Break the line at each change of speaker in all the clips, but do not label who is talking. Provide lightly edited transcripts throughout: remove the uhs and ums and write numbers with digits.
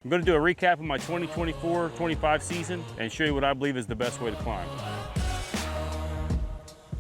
I'm going to do a recap of my 2024-25 season and show you what I believe is the best way to climb.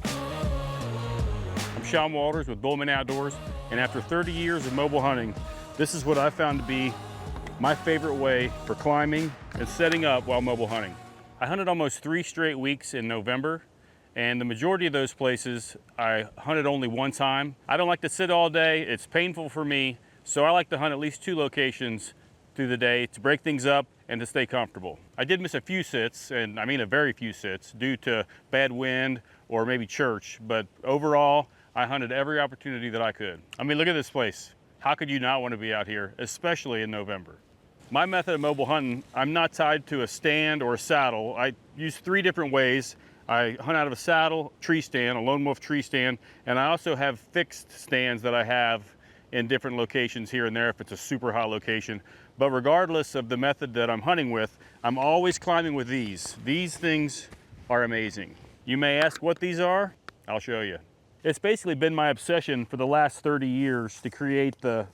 I'm Sean Walters with Bullman Outdoors, and after 30 years of mobile hunting, this is what I found to be my favorite way for climbing and setting up while mobile hunting. I hunted almost 3 straight weeks in November, and the majority of those places I hunted only one time. I don't like to sit all day, it's painful for me, so I like to hunt at least 2 locations through the day to break things up and to stay comfortable. I did miss a few sits, and I mean a very few sits, due to bad wind or maybe church, but overall, I hunted every opportunity that I could. I mean, look at this place. How could you not want to be out here, especially in November? My method of mobile hunting, I'm not tied to a stand or a saddle. I use 3 different ways. I hunt out of a saddle, tree stand, a lone wolf tree stand, and I also have fixed stands that I have in different locations here and there if it's a super hot location. But regardless of the method that I'm hunting with, I'm always climbing with these. These things are amazing. You may ask what these are. I'll show you. It's basically been my obsession for the last 30 years to create the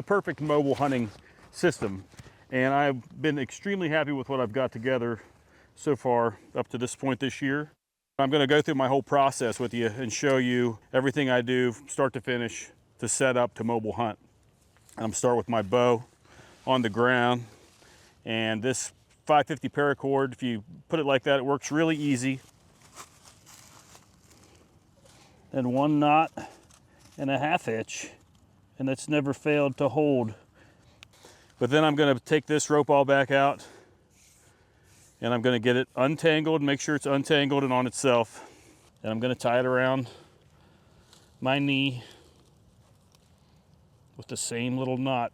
perfect mobile hunting system. And I've been extremely happy with what I've got together so far up to this point this year. I'm going to go through my whole process with you and show you everything I do from start to finish to set up to mobile hunt. I'm start with my bow on the ground, and this 550 paracord, if you put it like that, it works really easy. And 1.5 knots, and that's never failed to hold. But then I'm going to take this rope all back out, and I'm going to get it untangled, make sure it's untangled and on itself, and I'm going to tie it around my knee with the same little knot.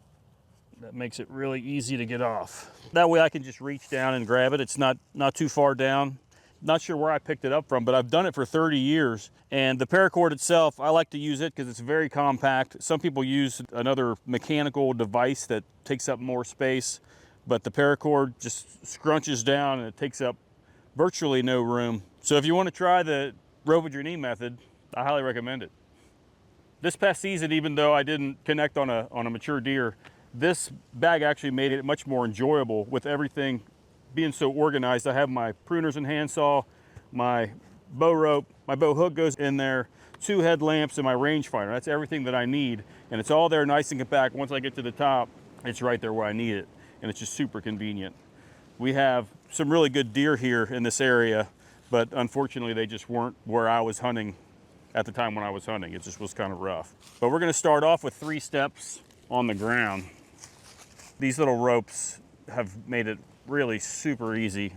That makes it really easy to get off. That way I can just reach down and grab it. It's not too far down. Not sure where I picked it up from, but I've done it for 30 years. And the paracord itself, I like to use it because it's very compact. Some people use another mechanical device that takes up more space, but the paracord just scrunches down and it takes up virtually no room. So if you want to try the rope at your knee method, I highly recommend it. This past season, even though I didn't connect on a mature deer, this bag actually made it much more enjoyable with everything being so organized. I have my pruners and handsaw, my bow rope, my bow hook goes in there, 2 headlamps, and my rangefinder. That's everything that I need, and it's all there nice and compact. Once I get to the top, it's right there where I need it, and it's just super convenient. We have some really good deer here in this area, but unfortunately they just weren't where I was hunting at the time when I was hunting. It just was kind of rough. But we're going to start off with 3 steps on the ground. These little ropes have made it really super easy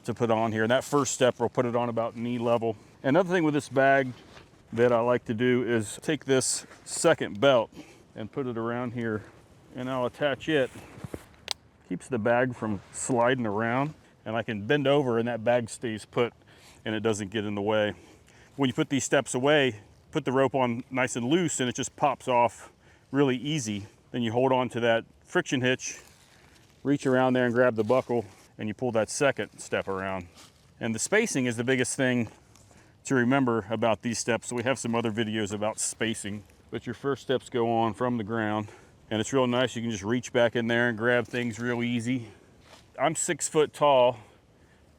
to put on here. And that first step, we'll put it on about knee level. Another thing with this bag that I like to do is take this second belt and put it around here, and I'll attach it. Keeps the bag from sliding around, and I can bend over and that bag stays put and it doesn't get in the way. When you put these steps away, put the rope on nice and loose and it just pops off really easy. Then you hold on to that friction hitch, reach around there and grab the buckle, and you pull that second step around. And the spacing is the biggest thing to remember about these steps. So we have some other videos about spacing, but your first steps go on from the ground, and it's real nice. You can just reach back in there and grab things real easy. I'm 6 foot tall,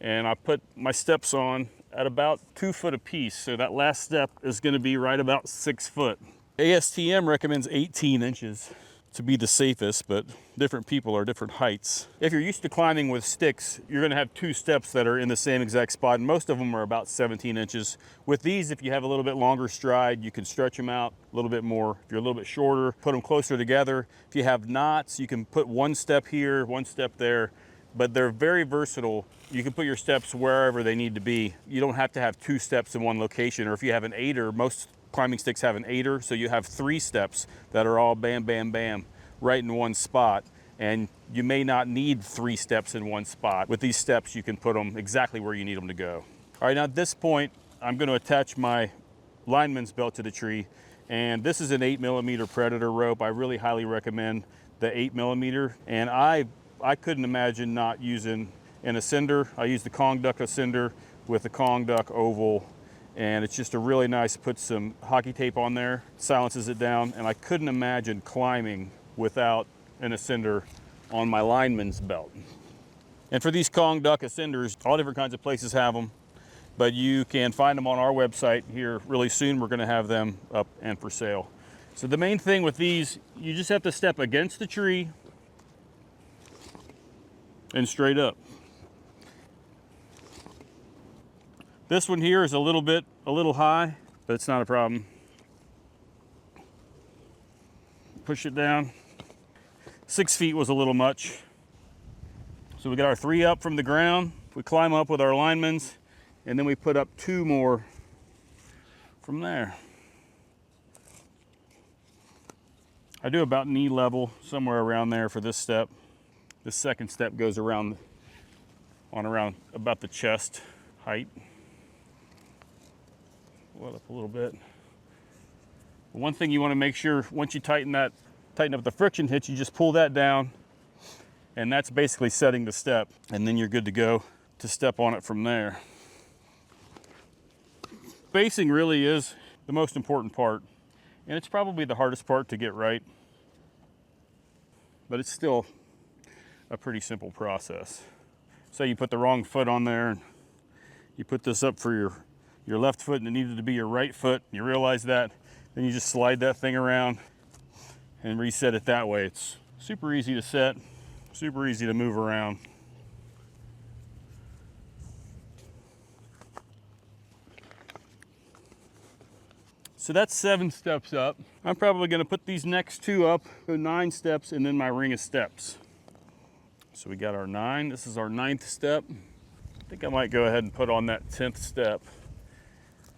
and I put my steps on at about 2 foot apiece. So that last step is going to be right about 6 foot. ASTM recommends 18 inches to be the safest, but different people are different heights. If you're used to climbing with sticks, you're going to have 2 steps that are in the same exact spot, and most of them are about 17 inches. With these, if you have a little bit longer stride, you can stretch them out a little bit more. If you're a little bit shorter, put them closer together. If you have knots, you can put 1 step here, 1 step there, but they're very versatile. You can put your steps wherever they need to be. You don't have to have 2 steps in one location, or if you have an 8er, most climbing sticks have an 8er, so you have 3 steps that are all bam, bam, bam, right in one spot. And you may not need 3 steps in one spot. With these steps, you can put them exactly where you need them to go. All right, now at this point, I'm going to attach my lineman's belt to the tree. And this is an 8mm Predator rope. I really highly recommend the 8mm. And I couldn't imagine not using an ascender. I use the Kong Duck ascender with the Kong Duck oval, and it's just a really nice, put some hockey tape on there, silences it down, and I couldn't imagine climbing without an ascender on my lineman's belt. And for these Kong duck ascenders, all different kinds of places have them, but you can find them on our website here really soon. We're going to have them up and for sale. So the main thing with these, you just have to step against the tree and straight up. This one here is a little high, but it's not a problem. Push it down. 6 feet was a little much. So we got our 3 up from the ground. We climb up with our linemans, and then we put up 2 more from there. I do about knee level, somewhere around there for this step. The second step goes around about the chest height. Well, up a little bit. One thing you want to make sure, once you tighten up the friction hitch, you just pull that down, and that's basically setting the step, and then you're good to go to step on it from there. Spacing really is the most important part, and it's probably the hardest part to get right, but it's still a pretty simple process. Say you put the wrong foot on there, and you put this up for your left foot, and it needed to be your right foot, you realize that, then you just slide that thing around and reset it that way. It's super easy to set, super easy to move around. So that's 7 steps up. I'm probably going to put these next 2 up, so 9 steps, and then my ring of steps. So we got our 9. This is our 9th step. I think I might go ahead and put on that 10th step,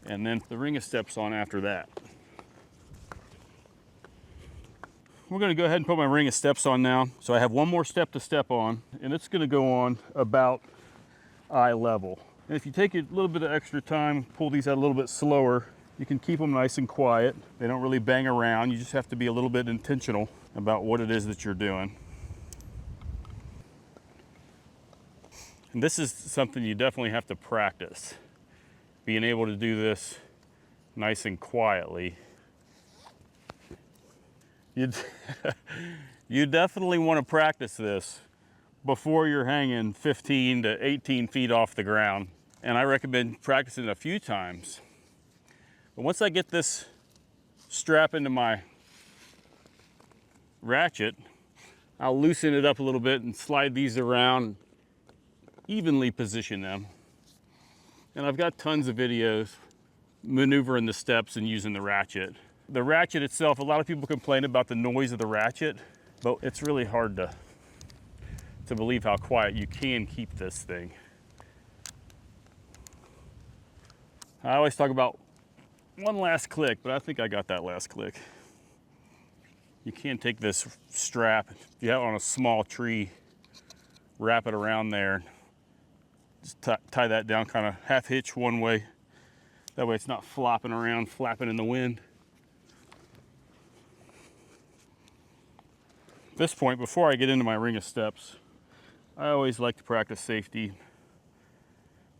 and then the ring of steps on after that. We're going to go ahead and put my ring of steps on now. So I have 1 more step to step on, and it's going to go on about eye level. And if you take a little bit of extra time, pull these out a little bit slower, you can keep them nice and quiet. They don't really bang around. You just have to be a little bit intentional about what it is that you're doing. And this is something you definitely have to practice. Being able to do this nice and quietly. You definitely want to practice this before you're hanging 15 to 18 feet off the ground. And I recommend practicing it a few times. But once I get this strap into my ratchet, I'll loosen it up a little bit and slide these around, evenly position them. And I've got tons of videos maneuvering the steps and using the ratchet. The ratchet itself, a lot of people complain about the noise of the ratchet, but it's really hard to believe how quiet you can keep this thing. I always talk about one last click, but I think I got that last click. You can take this strap, if you have it on a small tree, wrap it around there, just tie that down kind of half hitch one way. That way it's not flopping around, flapping in the wind. At this point, before I get into my ring of steps, I always like to practice safety.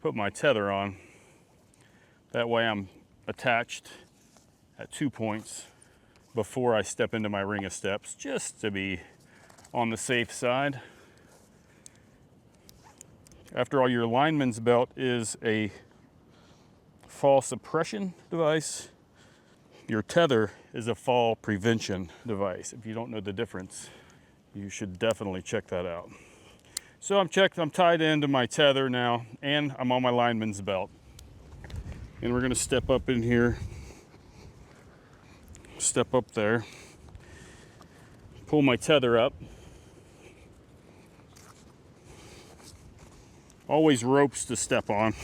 Put my tether on. That way I'm attached at 2 points before I step into my ring of steps, just to be on the safe side. After all, your lineman's belt is a fall suppression device. Your tether is a fall prevention device. If you don't know the difference, you should definitely check that out. So I'm tied into my tether now, and I'm on my lineman's belt. And we're gonna step up in here, step up there, pull my tether up. Always ropes to step on.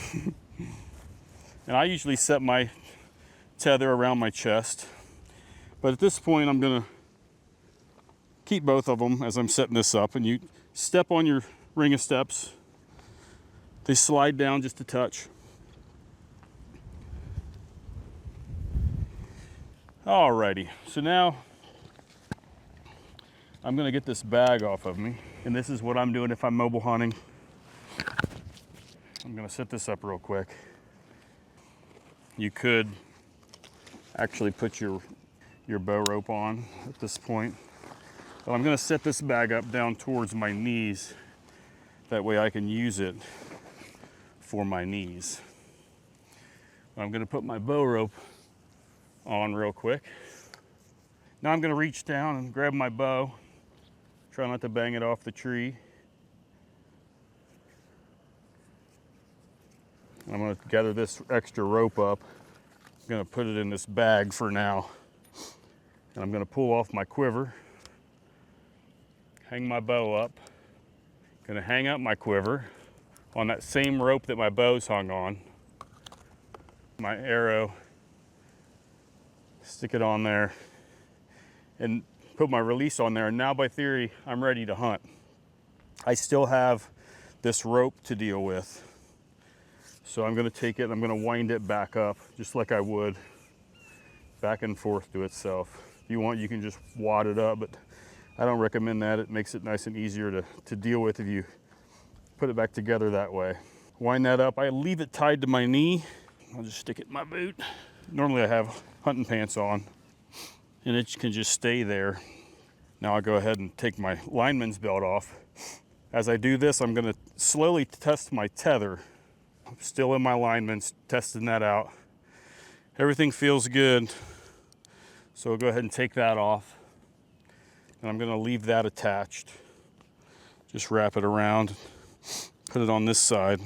And I usually set my tether around my chest. But at this point, I'm gonna keep both of them as I'm setting this up. And you step on your ring of steps. They slide down just a touch. Alrighty, so now I'm gonna get this bag off of me. And this is what I'm doing if I'm mobile hunting. I'm gonna set this up real quick. You could actually put your bow rope on at this point. But I'm gonna set this bag up down towards my knees. That way I can use it for my knees. I'm gonna put my bow rope on real quick. Now I'm gonna reach down and grab my bow. Try not to bang it off the tree. I'm gonna gather this extra rope up. I'm gonna put it in this bag for now. And I'm gonna pull off my quiver, hang my bow up. Gonna hang up my quiver on that same rope that my bow's hung on. My arrow, stick it on there, and put my release on there. And now by theory, I'm ready to hunt. I still have this rope to deal with. So I'm gonna take it and I'm gonna wind it back up, just like I would, back and forth to itself. If you want, you can just wad it up, but I don't recommend that. It makes it nice and easier to deal with if you put it back together that way. Wind that up. I leave it tied to my knee. I'll just stick it in my boot. Normally I have hunting pants on, and it can just stay there. Now I'll go ahead and take my lineman's belt off. As I do this, I'm gonna slowly test my tether. I'm still in my lineman's, testing that out. Everything feels good. So we'll go ahead and take that off. And I'm gonna leave that attached. Just wrap it around, put it on this side.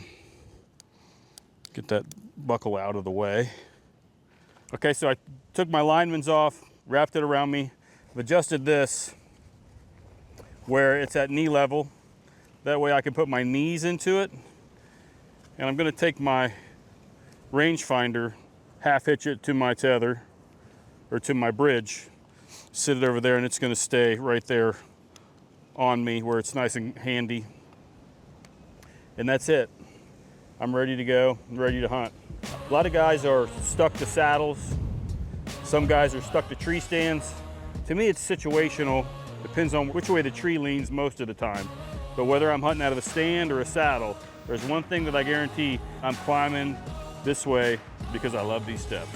Get that buckle out of the way. Okay, so I took my lineman's off, wrapped it around me. I've adjusted this where it's at knee level. That way I can put my knees into it. And I'm gonna take my rangefinder, half hitch it to my tether, or to my bridge, sit it over there, and it's gonna stay right there on me where it's nice and handy. And that's it. I'm ready to go, I'm ready to hunt. A lot of guys are stuck to saddles. Some guys are stuck to tree stands. To me, it's situational. Depends on which way the tree leans most of the time. But whether I'm hunting out of a stand or a saddle, there's one thing that I guarantee: I'm climbing this way because I love these steps.